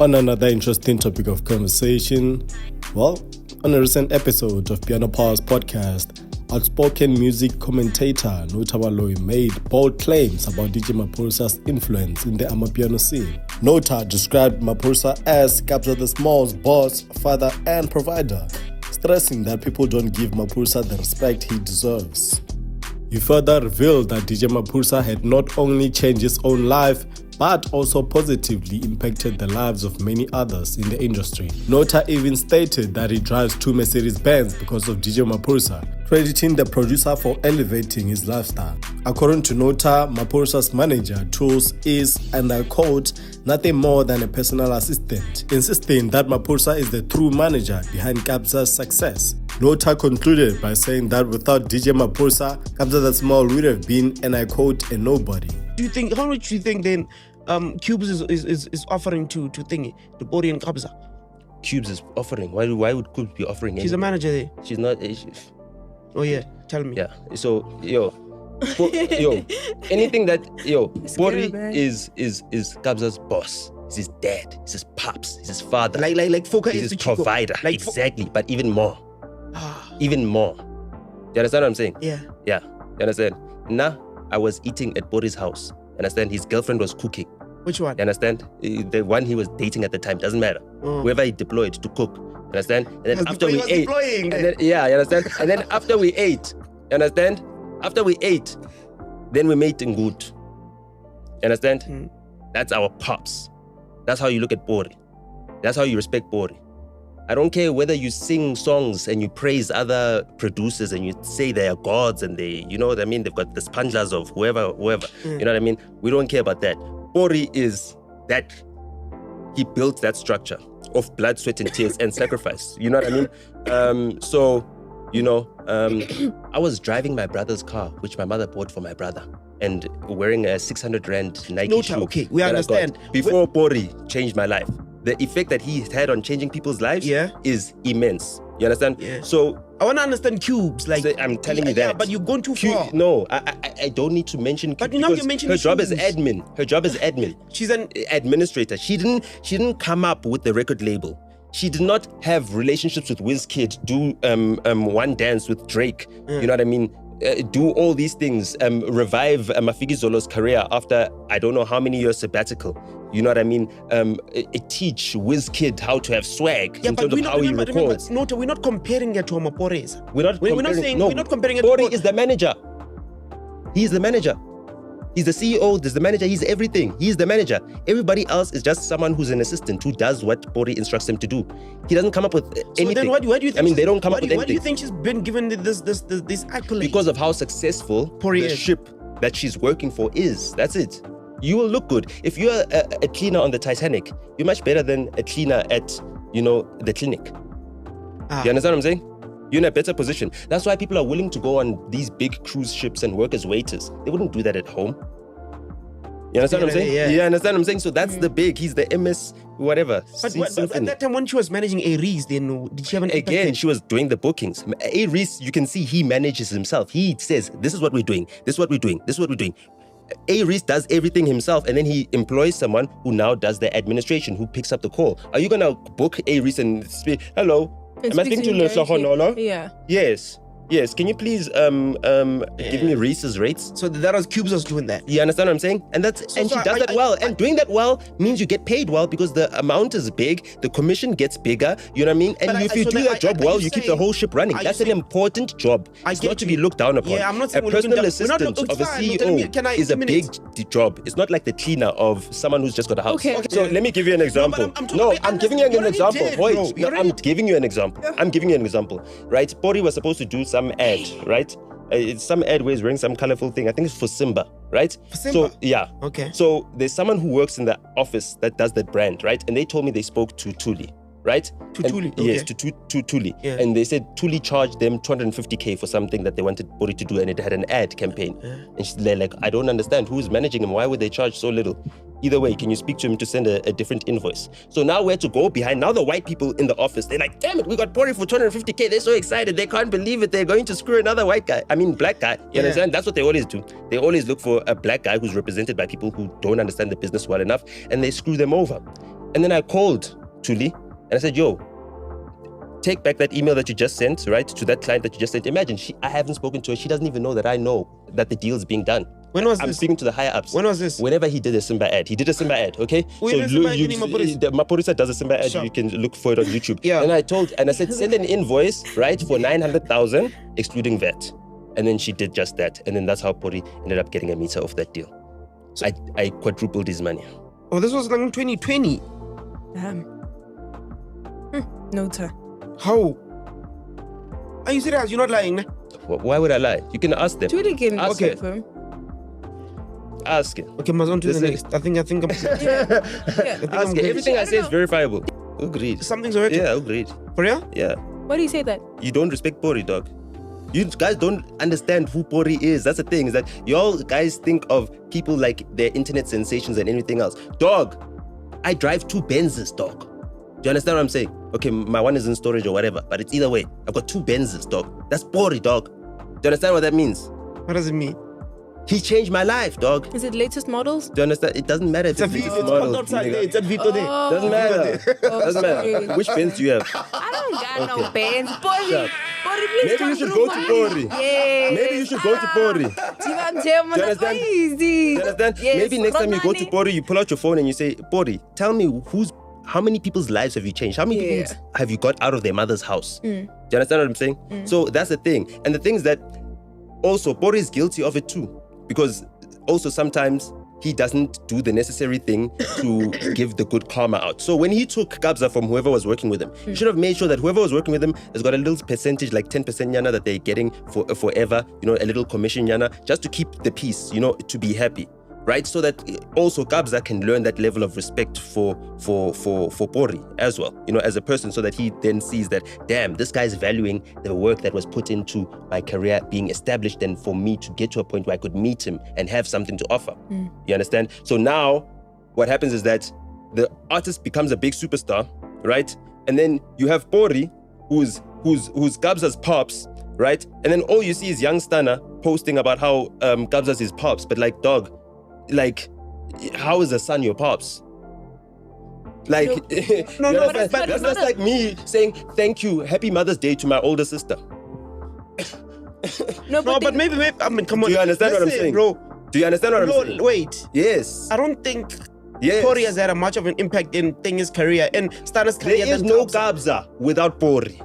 On another interesting topic of conversation, well, on a recent episode of Piano Powers podcast, outspoken music commentator Nota made bold claims about DJ Maphorisa's influence in the Amapiano scene. Nota described Maphorisa as Kabza the Small's boss, father and provider, stressing that people don't give Maphorisa the respect he deserves. He further revealed that DJ Maphorisa had not only changed his own life, but also positively impacted the lives of many others in the industry. Nota even stated that he drives 2 Mercedes-Benz because of DJ Maphorisa, crediting the producer for elevating his lifestyle. According to Nota, Maphorisa's manager, Tools, is, and I quote, nothing more than a personal assistant, insisting that Maphorisa is the true manager behind Kabza's success. Nota concluded by saying that without DJ Maphorisa, Kabza the Small would have been, and I quote, a nobody. How much do you think then Cubes is offering to thingy, to Bori and Kabza? Cubes is offering. Why would Cubes be offering? She's a manager there. She's not. Oh yeah, tell me. Yeah. So anything that Bori is Kabza's boss. He's his dad. He's his pops. He's his father. Like Foka he's is his the provider. Exactly, but even more. Even more. You understand what I'm saying? Yeah. Yeah. You understand? Now I was eating at Bori's house. Understand? His girlfriend was cooking. Which one? You understand? The one he was dating at the time, doesn't matter. Whoever he deployed to cook. You understand? And then after we ate. You understand? And then after we ate, you understand? After we ate, then we made good. You understand? That's our pops. That's how you look at Bori. That's how you respect Bori. I don't care whether you sing songs and you praise other producers and you say they are gods and they, you know what I mean? They've got the spanglas of whoever. You know what I mean? We don't care about that. Bori is that. He built that structure of blood, sweat and tears and sacrifice. You know what I mean? I was driving my brother's car, which my mother bought for my brother, and wearing a 600 Rand Nike shoe. Okay, we understand. Before Bori changed my life. The effect that he had on changing people's lives is immense. You understand? Yeah. So I want to understand Cubes. Like so I'm telling you that. Yeah, but you've gone too far. No, I don't need to mention. But now you mentioned her job is Cubes. admin. Her job is admin. She's an administrator. She didn't come up with the record label. She did not have relationships with Wizkid. Do one dance with Drake. You know what I mean? Do all these things, revive Mafikizolo's career after I don't know how many years sabbatical. You know what I mean? Teach Wizkid how to have swag in terms of how he records. Nota, we're not comparing it to Maphorisa. We're not comparing it. Bori is the manager. He's the manager. He's the CEO, there's the manager, he's everything. He's the manager. Everybody else is just someone who's an assistant who does what Bori instructs them to do. He doesn't come up with anything. So then why do you think they don't come up with anything. Why do you think she's been given this accolade? Because of how successful the ship that she's working for is. That's it. You will look good. If you're a cleaner on the Titanic, you're much better than a cleaner at, the clinic. You understand what I'm saying? You're in a better position. That's why people are willing to go on these big cruise ships and work as waiters. They wouldn't do that at home. You understand what I'm saying? Yeah. You understand what I'm saying? So that's the big, he's the MS, whatever. But at that time when she was managing Aries, then did she have an Again, she was doing the bookings. Aries, you can see he manages himself. He says, this is what we're doing, this is what we're doing, this is what we're doing. Aries does everything himself and then he employs someone who now does the administration, who picks up the call. Are you going to book Aries and speak, hello? Am I speaking to Lesohonolo? Yeah. Yes. Can you please give me Reese's rates? So that was Cubes was doing that. You understand what I'm saying? And she does that well. And doing that well means you get paid well because the amount is big, the commission gets bigger. You know what I mean? And if you do your job well, you keep the whole ship running. That's an important job. It's not to be looked down upon. Yeah, I'm not saying a personal assistant of a CEO is a big job. It's not like the cleaner of someone who's just got a house. Okay. So let me give you an example. I'm giving you an example. I'm giving you an example. Right? Bori was supposed to do some ad, right? It's some ad where he's wearing some colorful thing. I think it's for Simba, right? For Simba? So, yeah. Okay. So there's someone who works in the office that does that brand, right? And they told me they spoke to Tuli, right? Tuli? Yes, to Tuli. Yeah. And they said Tuli charged them 250K for something that they wanted Bori to do, and it had an ad campaign. Yeah. And they're like, I don't understand. Who's managing him? Why would they charge so little? Either way, can you speak to him to send a different invoice? So now we have to go behind. Now the white people in the office, they're like, damn it, we got Bori for 250K. They're so excited. They can't believe it. They're going to screw another black guy. You understand? That's what they always do. They always look for a black guy who's represented by people who don't understand the business well enough, and they screw them over. And then I called Tuli and I said, yo, take back that email that you just sent, right, to that client that you just sent. Imagine, I haven't spoken to her. She doesn't even know that I know that the deal is being done. When was I'm this? speaking to the higher ups. When was this? Whenever he did a Simba ad. He did a Simba ad, okay? Maphorisa? The Maphorisa does a Simba ad. Sure. You can look for it on YouTube. Yeah. And I said, send an invoice, right, for 900,000, excluding VAT. And then she did just that. And then that's how Pori ended up getting a meter off that deal. So I quadrupled his money. Oh, this was like in 2020. Damn. Nota. How? Are you serious? You're not lying, nah? Why would I lie? You can ask them. Do it again. Ask Okay. him. Ask him. Okay, must on to the Listen. next. I think I'm Yeah. Ask him. Everything I say is verifiable. Agreed. Something's already. Yeah, agreed. For real? Yeah. Why do you say that? You don't respect Pori, dog. You guys don't understand who Pori is. That's the thing, is that y'all guys think of people like their internet sensations and anything else. Dog, I drive 2 Benzes, dog. Do you understand what I'm saying? Okay, my one is in storage or whatever, but it's either way. I've got 2 Benzes, dog. That's Pori, dog. Do you understand what that means? What does it mean? He changed my life, dog. Is it latest models? Do you understand? It doesn't matter if It's a Vito. It's model, not outside nigga. there. It's at Vito there. Doesn't matter. Doesn't matter. Which Benz do you have? I don't got no bands. Bori, Shut. Bori, please Maybe come you should through go to for Pori. me. Yeah. Maybe you should go to Pori. Do you understand? Do you understand? Do you understand? Yes. Maybe next time you go to Romani. Pori, you pull out your phone and you say, Pori, tell me how many people's lives have you changed? How many Yeah. people have you got out of their mother's house? Do you understand what I'm saying? So that's the thing. And the thing is that also Pori is guilty of it too. Because also sometimes he doesn't do the necessary thing to give the good karma out. So when he took Kabza from whoever was working with him, he should have made sure that whoever was working with him has got a little percentage, like 10% yana that they're getting for forever, a little commission yana, just to keep the peace, to be happy. Right? So that also Kabza can learn that level of respect for Pori as well, as a person, so that he then sees that, damn, this guy's valuing the work that was put into my career being established, and for me to get to a point where I could meet him and have something to offer. You understand? So now what happens is that the artist becomes a big superstar, right? And then you have Pori, who's Kabza's pops, right? And then all you see is young Stana posting about how Kabza's his pops, but like, dog, like, how is a son your pops? Like, No, that's like me saying thank you, happy Mother's Day to my older sister. No, but maybe, I mean, come on. Do you understand what I'm saying? Bro. Do you understand what I'm saying? No, wait. Yes. I don't think Yes. Pori has had much of an impact in his career and Stana's career. There is no Kabza without Pori.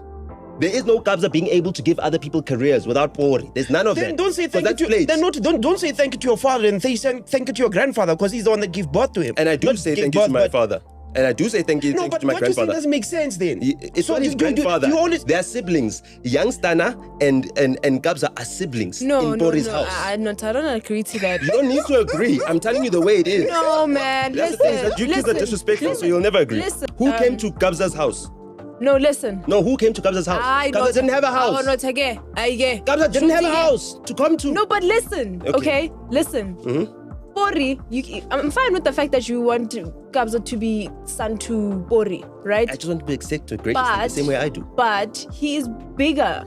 There is no Kabza being able to give other people careers without Pori. There's none of Then that. don't say thank you to place. then don't say thank you to your father and say thank you to your grandfather, because he's the one that gave birth to him. And I do Not say give thank you to birth, my but- father. And I do say thank you No, to but my what you're saying grandfather. doesn't make sense then. It's So not his you grandfather. only- They are siblings. Young Stana and Kabza are siblings in Pori's house. I don't agree to that. You don't need to agree. I'm telling you the way it is. No, man. That's Listen. the thing, is that you kids are disrespectful, so you'll never agree. Listen, Who came to Kabza's house? No, listen. No, who came to Kabza's house? Kabza didn't have a house. Oh, no, Tage. Kabza didn't have a house to come to. No, but listen. Okay, listen. Pori, I'm fine with the fact that you want Kabza to be son to Pori, right? I just want to be accepted graciously the same way I do. But he is bigger.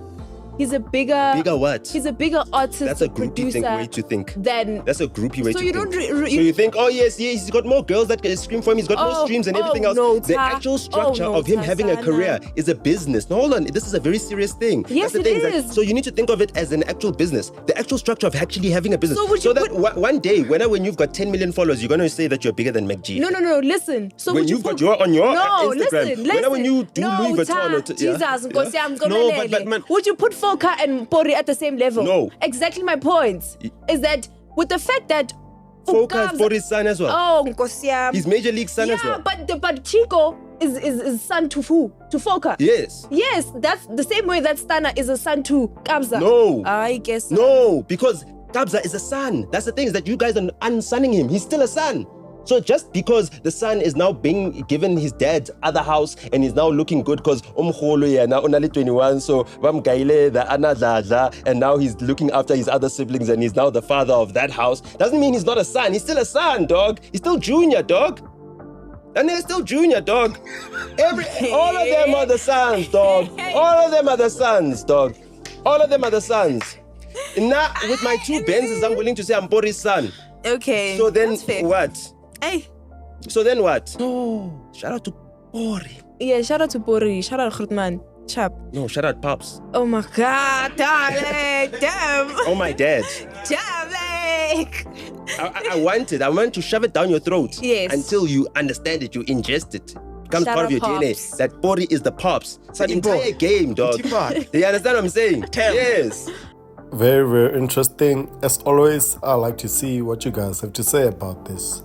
He's a bigger. Bigger what? He's a bigger artist. That's a groupie producer way to think. Than. That's a groupie way So to you think. don't. So you think, oh yes, he's got more girls that can scream for him. He's got more streams and everything else. No, the actual structure of him having a career is a business. No, hold on. This is a very serious thing. Yes, That's the it thing. is. Like, so you need to think of it as an actual business. The actual structure of actually having a business. So would you that one day, when you've got 10 million followers, you're going to say that you're bigger than McG. No. Listen. So when would you've you got your on your no, Instagram, listen. when you do Louis Vuitton, or Jesus, No, but man, would you put Foka and Pori at the same level? No. Exactly my point is that with the fact that Foka is Pori's son as well. Oh, Nkosiam. He's Major League son as well. But Chico is son to who? To Foka. Yes. Yes, that's the same way that Stana is a son to Kabza. No. I guess. No, because Kabza is a son. That's the thing, is that you guys are unsunning him. He's still a son. So just because the son is now being given his dad's other house and he's now looking good because now only 21, so Vamgaile the Anadla, and now he's looking after his other siblings and he's now the father of that house, doesn't mean he's not a son. He's still a son, dog. He's still junior, dog. And they're still junior, dog. All of them are the sons, dog. All of them are the sons, dog. All of them are the sons. Now, with my 2 Benzes, I'm willing to say I'm Pori's son. Okay. So then that's fair. what? Hey, So then what? No. Shout out to Bori. Yeah, shout out to Bori. Shout out Grootman. Chap. No, shout out Pops. Oh my God, darling. Damn. Oh my dad. Damn, like. I want to shove it down your throat. Yes. Until you understand it, you ingest it. It becomes Shout part of your out DNA. Pops. That Bori is the Pops. The Sunny entire boy. game, dog. Tipa. Do you understand what I'm saying? Tell. Yes. Very, very interesting. As always, I like to see what you guys have to say about this.